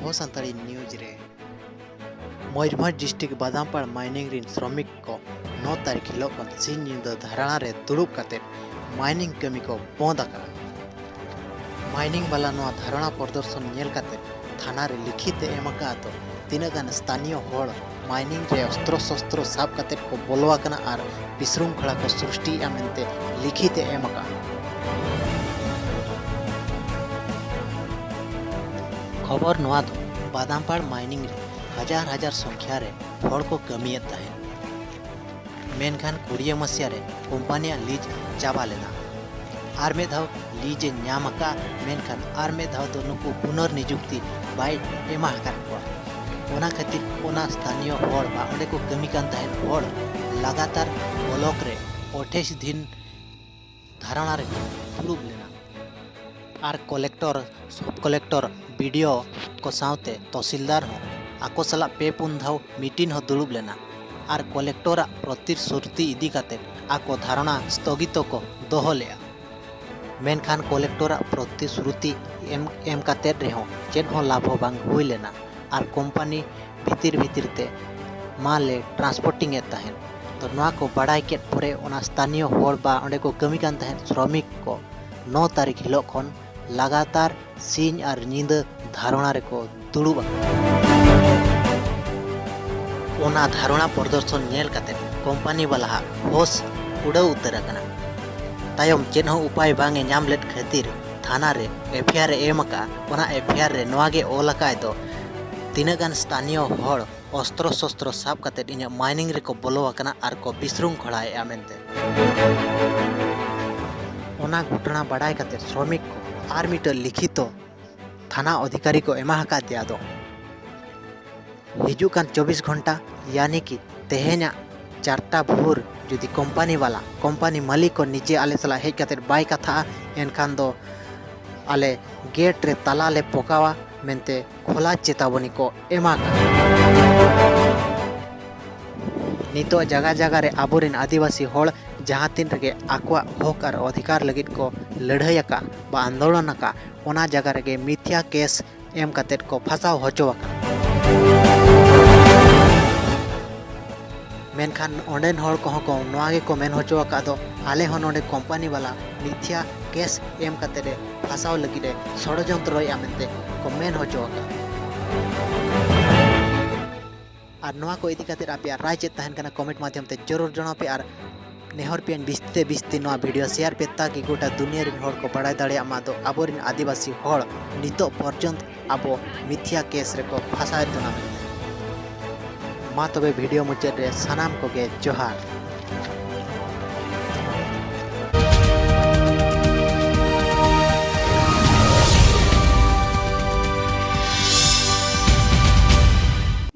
ᱟᱵᱚ ᱥᱟᱱᱛᱟᱲᱤ न्यूज रे Mayurbhanj district बादामपाड़ mining रिन श्रमिक को 9 तारीख हिलोग खन सिंह निंदा धारणा रे दुड़ुब काते माइनिंग कमी को बंद आका माइनिंग वाला नोआ धारणा प्रदर्शन नेल काते थाना रे लिखित एमका तो तीना गान स्थानीय होड़ माइनिंग रे अस्त्र शस्त्र साब काते को बोलवा कना आर विशृंखला को सृष्टि आमेनते लिखित एमका खबर नोआ दो बादामपाड़ माइनिंग रे हजार हजार संख्या रे होड़ को कमियत ताहे मेनखान 20 मसिया रे कंपनिया लीज चाबा लेना आर में धाव लीज न्यामका मेनखान आर में धाव दो नुकु पुनर्नियुक्ति बाय एमा हकार को ओना खातिर ओना स्थानीय होड़ बा ओंडे को कमी कान ताहे होड़ लगातार ब्लॉक रे 28 दिन धारणा रे दुड़ुब लेना आर कलेक्टर सब कलेक्टर वीडियो को सावते तहसीलदार हो आको सला पे पुन धाव मीटिंग हो दुड़ुब लेना आर कलेक्टर प्रतिश्रुति इदी काते आको धारणा स्थगित को दोहो लेया मेनखान कलेक्टर प्रतिश्रुति एम काते रेहो चेन हो लाभ बांग हुई लेना आर कंपनी भीतर ते माले ट्रांसपोर्टिंग ए ताहेन तो नोआ को बड़ाई के परे ओना स्थानीय होड़ बा ओंडे को कमी कान ताहेन श्रमिक को 9 तारीख हिलोग खन लगातार सिंह और नींद धारणा रे को दुड़ुब ओना धारणा प्रदर्शन नेल काते कंपनी वाला होश उड़ाव उतर कना तायम चेन हो उपाय बांगे नाम लेट खातिर थाना रे एफआईआर एमका ओना एफआईआर रे नोआगे ओलकाय दो तीनगान स्थानीय होड़ अस्त्र शस्त्र साब काते इन माइनिंग रे को बोलो कना आर को विशृंखला ए आमेनते ओना घटना बड़ाई काते श्रमिक को आर मीटर लिखित थाना अधिकारी को एमा हका दिया दो हिजुकान 24 घंटा यानी कि तेहेना 4टा भोर जुदी कंपनी वाला कंपनी मालिक को निजे आले सला हेज काते बाय कथा एनखान दो आले गेट रे ताला ले पोकावा मेनते खोला चेतावनी को एमा नितो जगह जगह रे आबोरिन आदिवासी होड़ जहाँ तीन रगे आकवा हक और अधिकार लगित को लड़ाई का बा आंदोलन का ओना जगह रगे मिथ्या केस एम कातेट को फसाव होचो मेनखान ओंडेन होड़ को नोआगे को मेन होचो का दो आले हो नोडे कंपनी वाला मिथ्या केस एम काते रे फसाव लगी रे षड़यंत्र आमेनते को मेन होचो का और नोआ को इदी खातिर आपे राय चेत तहन कना कमेंट माध्यम ते जरूर जणा पे और नेहर पेन बिस्ते नोआ वीडियो शेयर पे ताकि गोटा दुनिया रिन होड़ को बड़ाई दाड़े मा दो आबोरिन आदिवासी होड़ नितो पर्यंत आबो मिथ्या केस रे को फसाय दोना मा तबे वीडियो मुचाद रे सनाम को गे जोहार।